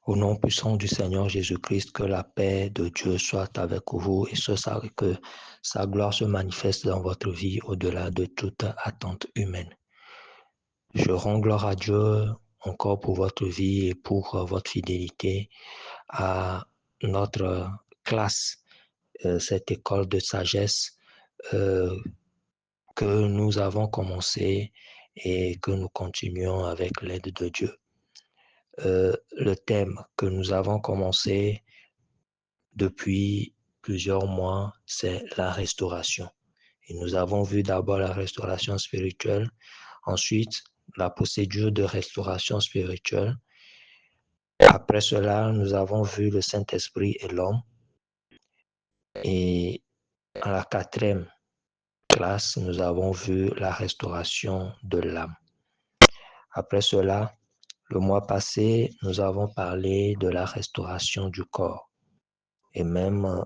Au nom puissant du Seigneur Jésus-Christ, que la paix de Dieu soit avec vous et que sa gloire se manifeste dans votre vie au-delà de toute attente humaine. Je rends gloire à Dieu encore pour votre vie et pour votre fidélité à notre classe, cette école de sagesse que nous avons commencé et que nous continuons avec l'aide de Dieu. Le thème que nous avons commencé depuis plusieurs mois, c'est la restauration. Et nous avons vu d'abord la restauration spirituelle, ensuite la procédure de restauration spirituelle. Après cela, nous avons vu le Saint-Esprit et l'homme. Et à la quatrième classe, nous avons vu la restauration de l'âme. Après cela, le mois passé, nous avons parlé de la restauration du corps. Et même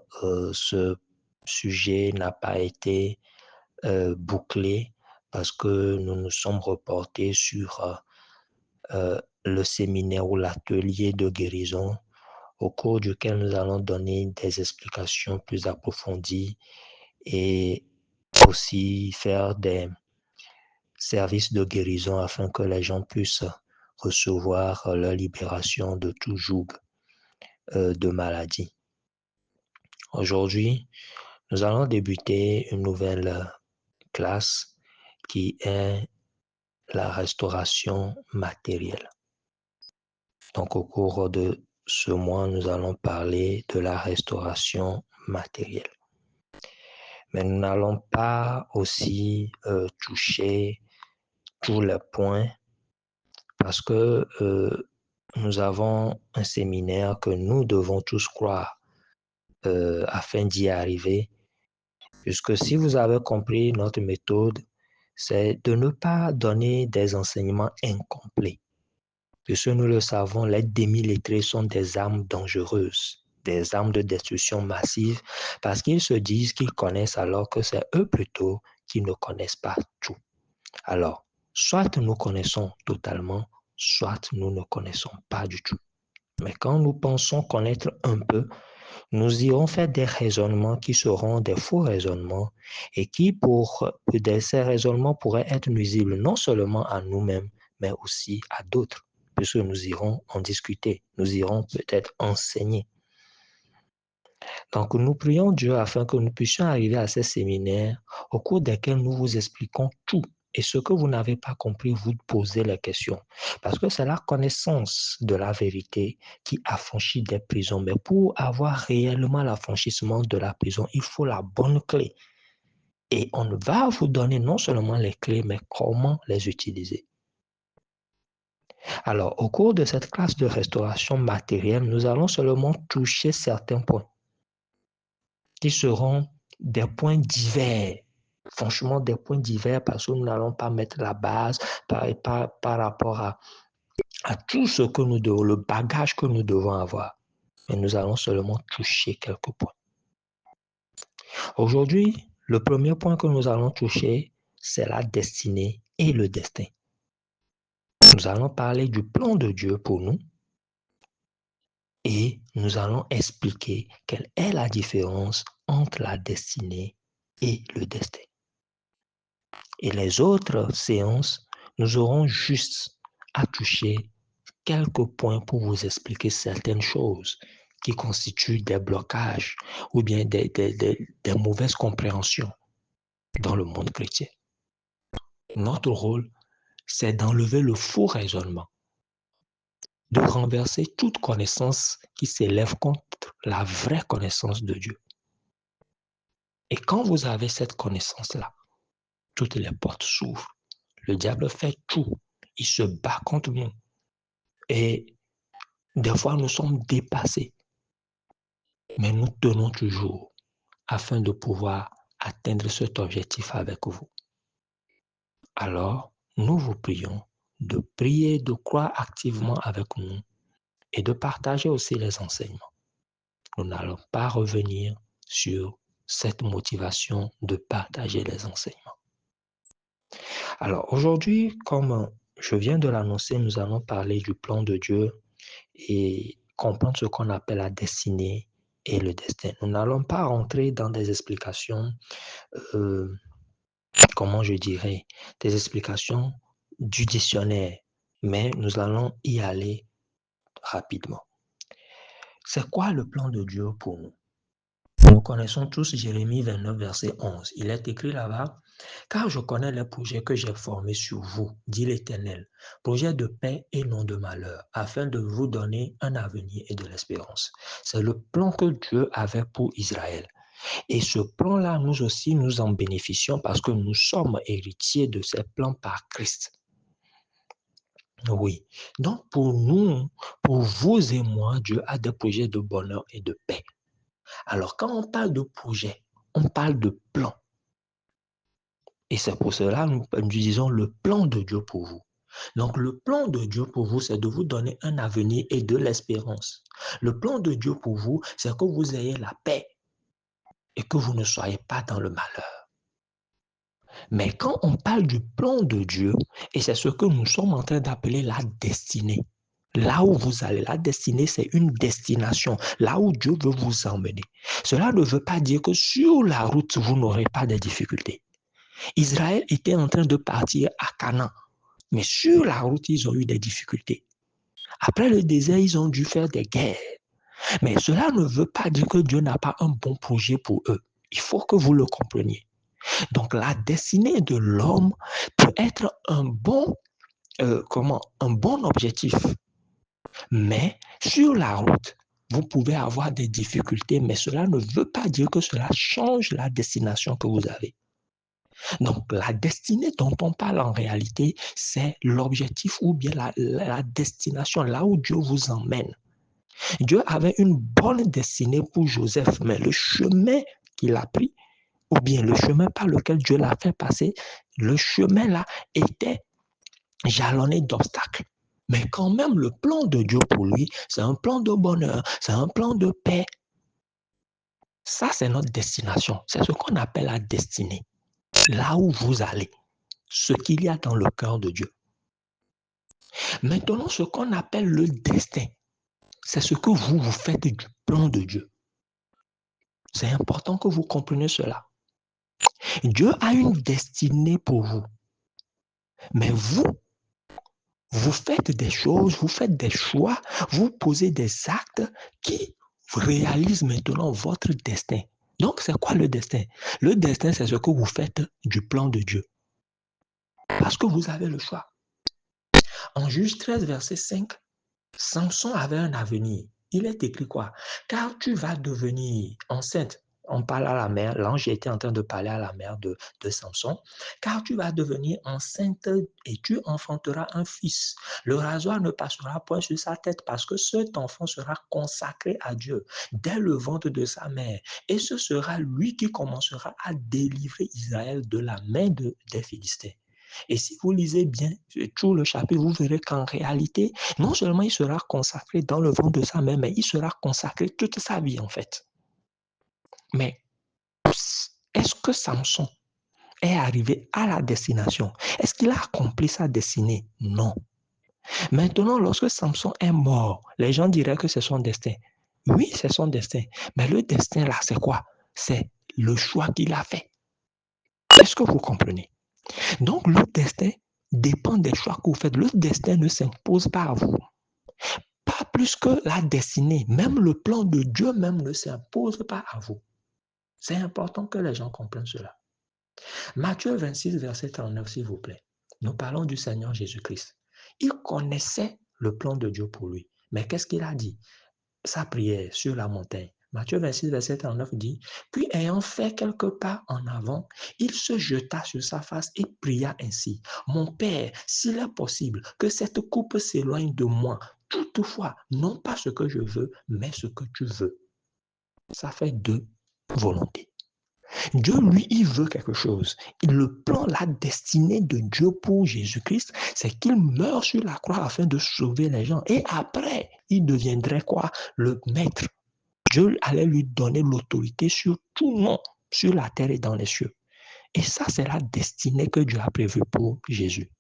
ce sujet n'a pas été bouclé parce que nous nous sommes reportés sur le séminaire ou l'atelier de guérison au cours duquel nous allons donner des explications plus approfondies et aussi faire des services de guérison afin que les gens puissent recevoir leur libération de tout joug de maladie. Aujourd'hui, nous allons débuter une nouvelle classe qui est la restauration matérielle. Donc, au cours de ce mois, nous allons parler de la restauration matérielle. Mais nous n'allons pas aussi toucher tous les points parce que nous avons un séminaire que nous devons tous croire afin d'y arriver. Puisque si vous avez compris notre méthode, c'est de ne pas donner des enseignements incomplets. Puisque nous le savons, les demi-lettrés sont des armes dangereuses, des armes de destruction massive, parce qu'ils se disent qu'ils connaissent alors que c'est eux plutôt qui ne connaissent pas tout. Alors, soit nous connaissons totalement, soit nous ne connaissons pas du tout. Mais quand nous pensons connaître un peu, nous irons faire des raisonnements qui seront des faux raisonnements et qui, ces raisonnements pourraient être nuisibles non seulement à nous-mêmes, mais aussi à d'autres, puisque nous irons en discuter, nous irons peut-être enseigner. Donc, nous prions Dieu afin que nous puissions arriver à ces séminaires au cours desquels nous vous expliquons tout. Et ce que vous n'avez pas compris, vous posez les questions. Parce que c'est la connaissance de la vérité qui affranchit des prisons. Mais pour avoir réellement l'affranchissement de la prison, il faut la bonne clé. Et on va vous donner non seulement les clés, mais comment les utiliser. Alors, au cours de cette classe de restauration matérielle, nous allons seulement toucher certains points qui seront des points divers. Franchement, des points divers parce que nous n'allons pas mettre la base par rapport à tout ce que nous devons, le bagage que nous devons avoir. Mais nous allons seulement toucher quelques points. Aujourd'hui, le premier point que nous allons toucher, c'est la destinée et le destin. Nous allons parler du plan de Dieu pour nous et nous allons expliquer quelle est la différence entre la destinée et le destin. Et les autres séances, nous aurons juste à toucher quelques points pour vous expliquer certaines choses qui constituent des blocages ou bien des mauvaises compréhensions dans le monde chrétien. Notre rôle, c'est d'enlever le faux raisonnement, de renverser toute connaissance qui s'élève contre la vraie connaissance de Dieu. Et quand vous avez cette connaissance-là, toutes les portes s'ouvrent. Le diable fait tout. Il se bat contre nous. Et des fois, nous sommes dépassés. Mais nous tenons toujours afin de pouvoir atteindre cet objectif avec vous. Alors, nous vous prions de prier, de croire activement avec nous et de partager aussi les enseignements. Nous n'allons pas revenir sur cette motivation de partager les enseignements. Alors, aujourd'hui, comme je viens de l'annoncer, nous allons parler du plan de Dieu et comprendre ce qu'on appelle la destinée et le destin. Nous n'allons pas rentrer dans des explications, comment je dirais, des explications du dictionnaire, mais nous allons y aller rapidement. C'est quoi le plan de Dieu pour nous? Nous connaissons tous Jérémie 29, verset 11. Il est écrit là-bas, « Car je connais les projets que j'ai formés sur vous, dit l'Éternel, projets de paix et non de malheur, afin de vous donner un avenir et de l'espérance. » C'est le plan que Dieu avait pour Israël. Et ce plan-là, nous aussi, nous en bénéficions parce que nous sommes héritiers de ces plans par Christ. Oui. Donc, pour nous, pour vous et moi, Dieu a des projets de bonheur et de paix. Alors, quand on parle de projet, on parle de plan. Et c'est pour cela que nous disons le plan de Dieu pour vous. Donc, le plan de Dieu pour vous, c'est de vous donner un avenir et de l'espérance. Le plan de Dieu pour vous, c'est que vous ayez la paix et que vous ne soyez pas dans le malheur. Mais quand on parle du plan de Dieu, et c'est ce que nous sommes en train d'appeler la destinée, là où vous allez, la destinée, c'est une destination, là où Dieu veut vous emmener. Cela ne veut pas dire que sur la route, vous n'aurez pas de difficultés. Israël était en train de partir à Canaan, mais sur la route, ils ont eu des difficultés. Après le désert, ils ont dû faire des guerres. Mais cela ne veut pas dire que Dieu n'a pas un bon projet pour eux. Il faut que vous le compreniez. Donc, la destinée de l'homme peut être un bon objectif. Mais sur la route, vous pouvez avoir des difficultés, mais cela ne veut pas dire que cela change la destination que vous avez. Donc, la destinée dont on parle en réalité, c'est l'objectif ou bien la destination, là où Dieu vous emmène. Dieu avait une bonne destinée pour Joseph, mais le chemin qu'il a pris, ou bien le chemin par lequel Dieu l'a fait passer, le chemin là était jalonné d'obstacles. Mais quand même, le plan de Dieu pour lui, c'est un plan de bonheur, c'est un plan de paix. Ça, c'est notre destination. C'est ce qu'on appelle la destinée. Là où vous allez, ce qu'il y a dans le cœur de Dieu. Maintenant, ce qu'on appelle le destin, c'est ce que vous faites du plan de Dieu. C'est important que vous compreniez cela. Dieu a une destinée pour vous. Mais vous faites des choses, vous faites des choix, vous posez des actes qui réalisent maintenant votre destin. Donc, c'est quoi le destin? Le destin, c'est ce que vous faites du plan de Dieu. Parce que vous avez le choix. En Juge 13, verset 5, Samson avait un avenir. Il est écrit quoi? Car tu vas devenir enceinte. On parle à la mère, l'ange était en train de parler à la mère de Samson. Car tu vas devenir enceinte et tu enfanteras un fils. Le rasoir ne passera point sur sa tête parce que cet enfant sera consacré à Dieu dès le ventre de sa mère. Et ce sera lui qui commencera à délivrer Israël de la main des Philistins. Et si vous lisez bien tout le chapitre, vous verrez qu'en réalité, non seulement il sera consacré dans le ventre de sa mère, mais il sera consacré toute sa vie en fait. Mais est-ce que Samson est arrivé à la destination? Est-ce qu'il a accompli sa destinée? Non. Maintenant, lorsque Samson est mort, les gens diraient que c'est son destin. Oui, c'est son destin. Mais le destin là, c'est quoi? C'est le choix qu'il a fait. Est-ce que vous comprenez? Donc, le destin dépend des choix que vous faites. Le destin ne s'impose pas à vous. Pas plus que la destinée. Même le plan de Dieu même ne s'impose pas à vous. C'est important que les gens comprennent cela. Matthieu 26, verset 39, s'il vous plaît. Nous parlons du Seigneur Jésus-Christ. Il connaissait le plan de Dieu pour lui. Mais qu'est-ce qu'il a dit? Sa prière sur la montagne. Matthieu 26, verset 39 dit, « Puis ayant fait quelques pas en avant, il se jeta sur sa face et pria ainsi, « Mon Père, s'il est possible, que cette coupe s'éloigne de moi. Toutefois, non pas ce que je veux, mais ce que tu veux. » Ça fait deux volontés. Dieu, lui, il veut quelque chose. Le plan, la destinée de Dieu pour Jésus-Christ, c'est qu'il meurt sur la croix afin de sauver les gens. Et après, il deviendrait quoi? Le maître. Dieu allait lui donner l'autorité sur tout nom, sur la terre et dans les cieux. Et ça, c'est la destinée que Dieu a prévue pour Jésus.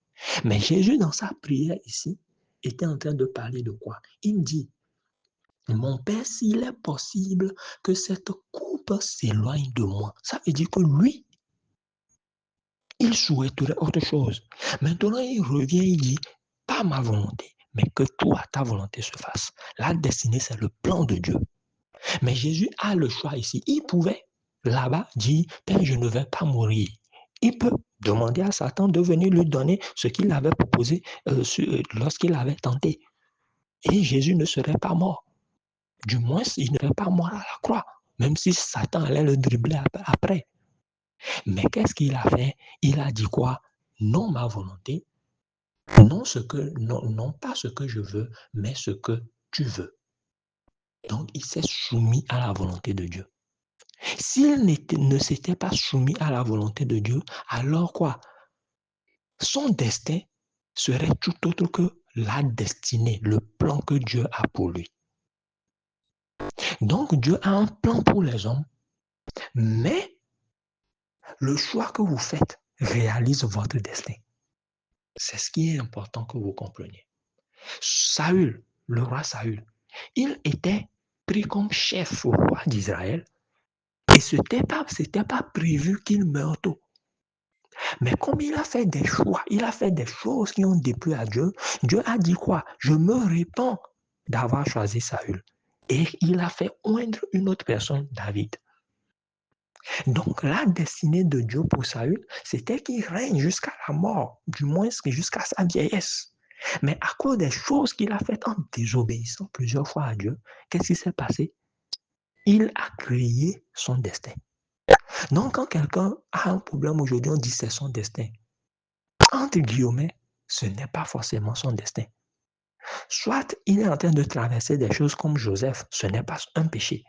Mais Jésus, dans sa prière ici, était en train de parler de quoi? Il dit, Mon Père, s'il est possible que cette coupe s'éloigne de moi, ça veut dire que lui, il souhaiterait autre chose. Maintenant, il revient, il dit, pas ma volonté, mais que toi, ta volonté se fasse. La destinée, c'est le plan de Dieu. Mais Jésus a le choix ici. Il pouvait, là-bas, dire, Père, je ne vais pas mourir. Il peut demander à Satan de venir lui donner ce qu'il avait proposé lorsqu'il avait tenté. Et Jésus ne serait pas mort. Du moins, il ne serait pas mort à la croix, même si Satan allait le dribbler après. Mais qu'est-ce qu'il a fait? Il a dit quoi? Non ma volonté, non pas ce que je veux, mais ce que tu veux. Donc, il s'est soumis à la volonté de Dieu. S'il ne s'était pas soumis à la volonté de Dieu, alors quoi? Son destin serait tout autre que la destinée, le plan que Dieu a pour lui. Donc, Dieu a un plan pour les hommes, mais le choix que vous faites réalise votre destin. C'est ce qui est important que vous compreniez. Saül, le roi Saül, il était pris comme chef au roi d'Israël et ce n'était pas prévu qu'il meure tôt. Mais comme il a fait des choix, il a fait des choses qui ont déplu à Dieu, Dieu a dit quoi? Je me répands d'avoir choisi Saül. Et il a fait oindre une autre personne, David. Donc la destinée de Dieu pour Saül, c'était qu'il règne jusqu'à la mort, du moins jusqu'à sa vieillesse. Mais à cause des choses qu'il a faites en désobéissant plusieurs fois à Dieu, qu'est-ce qui s'est passé? Il a créé son destin. Donc quand quelqu'un a un problème aujourd'hui, on dit c'est son destin. Entre guillemets, ce n'est pas forcément son destin. Soit il est en train de traverser des choses comme Joseph, ce n'est pas un péché.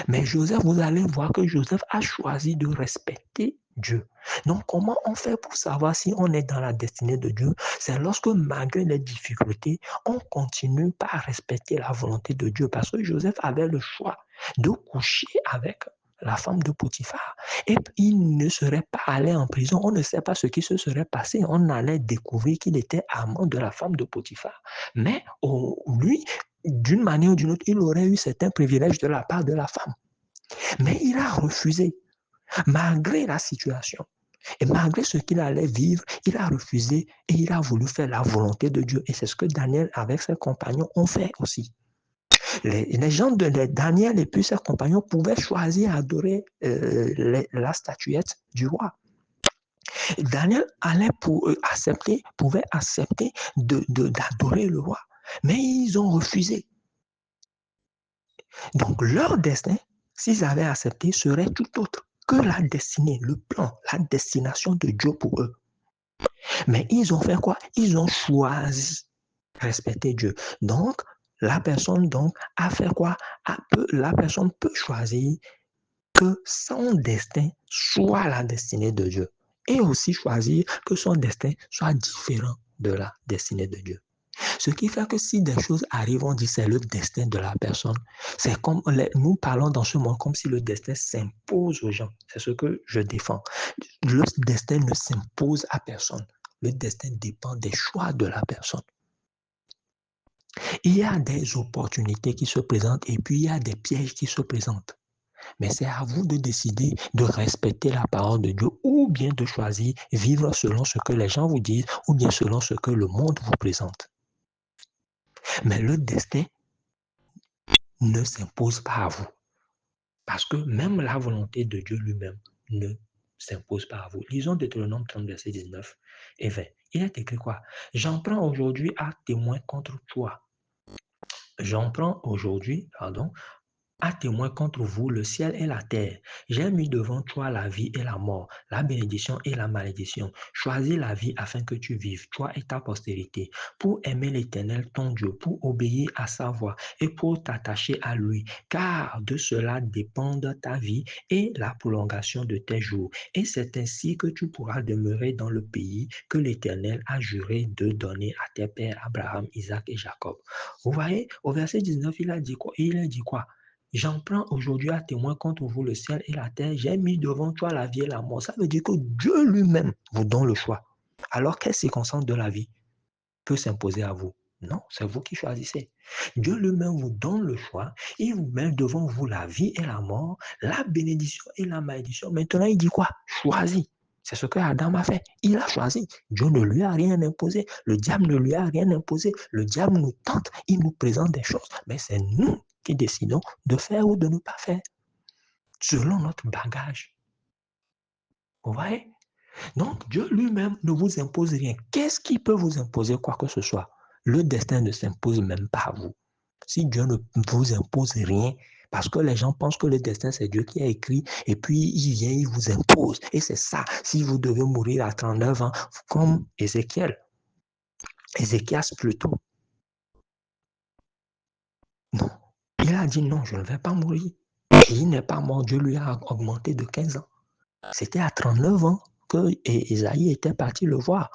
Mais Joseph, vous allez voir que Joseph a choisi de respecter Dieu. Donc, comment on fait pour savoir si on est dans la destinée de Dieu? C'est lorsque, malgré les difficultés, on continue par respecter la volonté de Dieu. Parce que Joseph avait le choix de coucher avec la femme de Potiphar. Et il ne serait pas allé en prison. On ne sait pas ce qui se serait passé. On allait découvrir qu'il était amant de la femme de Potiphar. Mais lui, d'une manière ou d'une autre, il aurait eu certains privilèges de la part de la femme. Mais il a refusé, malgré la situation. Et malgré ce qu'il allait vivre, il a refusé et il a voulu faire la volonté de Dieu. Et c'est ce que Daniel, avec ses compagnons, ont fait aussi. Les gens de Daniel et puis ses compagnons pouvaient choisir d'adorer la statuette du roi. Daniel pouvait accepter d'adorer le roi. Mais ils ont refusé. Donc leur destin, s'ils avaient accepté, serait tout autre que la destinée, le plan, la destination de Dieu pour eux. Mais ils ont fait quoi? Ils ont choisi respecter Dieu. Donc, la personne a fait quoi? La personne peut choisir que son destin soit la destinée de Dieu et aussi choisir que son destin soit différent de la destinée de Dieu. Ce qui fait que si des choses arrivent, on dit c'est le destin de la personne. C'est comme nous parlons dans ce monde comme si le destin s'impose aux gens. C'est ce que je défends. Le destin ne s'impose à personne. Le destin dépend des choix de la personne. Il y a des opportunités qui se présentent et puis il y a des pièges qui se présentent. Mais c'est à vous de décider de respecter la parole de Dieu ou bien de choisir vivre selon ce que les gens vous disent ou bien selon ce que le monde vous présente. Mais le destin ne s'impose pas à vous. Parce que même la volonté de Dieu lui-même ne s'impose pas à vous. Lisons Deutéronome 30, verset 19 et 20. Il est écrit quoi? J'en prends aujourd'hui à témoin contre toi. J'en prends aujourd'hui, à témoin contre vous le ciel et la terre. J'ai mis devant toi la vie et la mort, la bénédiction et la malédiction. Choisis la vie afin que tu vives, toi et ta postérité, pour aimer l'Éternel ton Dieu, pour obéir à sa voix et pour t'attacher à lui, car de cela dépendent ta vie et la prolongation de tes jours. Et c'est ainsi que tu pourras demeurer dans le pays que l'Éternel a juré de donner à tes pères Abraham, Isaac et Jacob. Vous voyez, au verset 19, il a dit quoi? J'en prends aujourd'hui à témoin contre vous le ciel et la terre. J'ai mis devant toi la vie et la mort. Ça veut dire que Dieu lui-même vous donne le choix. Alors, quelle circonstance de la vie peut s'imposer à vous? Non, c'est vous qui choisissez. Dieu lui-même vous donne le choix. Il vous met devant vous la vie et la mort, la bénédiction et la malédiction. Maintenant, il dit quoi? Choisis. C'est ce que Adam a fait. Il a choisi. Dieu ne lui a rien imposé. Le diable ne lui a rien imposé. Le diable nous tente. Il nous présente des choses. Mais c'est nous qui décidons de faire ou de ne pas faire, selon notre bagage. Vous voyez? Donc, Dieu lui-même ne vous impose rien. Qu'est-ce qui peut vous imposer quoi que ce soit? Le destin ne s'impose même pas à vous. Si Dieu ne vous impose rien, parce que les gens pensent que le destin, c'est Dieu qui a écrit, et puis il vient, il vous impose. Et c'est ça. Si vous devez mourir à 39 ans, comme Ézéchias plutôt. Non. Il a dit non, je ne vais pas mourir. Et il n'est pas mort. Dieu lui a augmenté de 15 ans. C'était à 39 ans que Ésaïe était parti le voir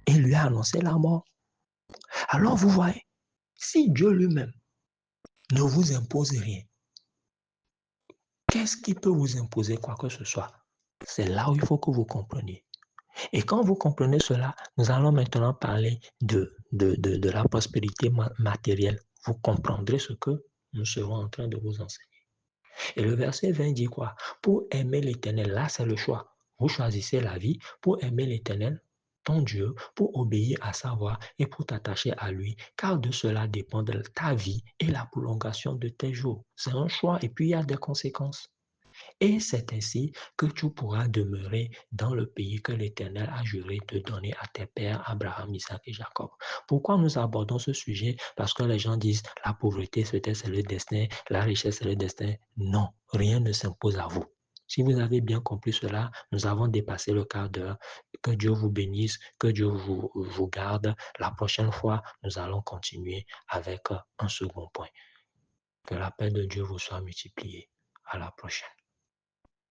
et lui a annoncé la mort. Alors vous voyez, si Dieu lui-même ne vous impose rien, qu'est-ce qui peut vous imposer quoi que ce soit? C'est là où il faut que vous compreniez. Et quand vous comprenez cela, nous allons maintenant parler de la prospérité matérielle. Vous comprendrez ce que nous serons en train de vous enseigner. Et le verset 20 dit quoi? Pour aimer l'Éternel, là c'est le choix. Vous choisissez la vie pour aimer l'Éternel, ton Dieu, pour obéir à sa voix et pour t'attacher à lui, car de cela dépend de ta vie et la prolongation de tes jours. C'est un choix et puis il y a des conséquences. Et c'est ainsi que tu pourras demeurer dans le pays que l'Éternel a juré de donner à tes pères Abraham, Isaac et Jacob. Pourquoi nous abordons ce sujet? Parce que les gens disent la pauvreté, c'est le destin, la richesse, c'est le destin. Non, rien ne s'impose à vous. Si vous avez bien compris cela, nous avons dépassé le quart d'heure. Que Dieu vous bénisse, que Dieu vous garde. La prochaine fois, nous allons continuer avec un second point. Que la paix de Dieu vous soit multipliée. À la prochaine.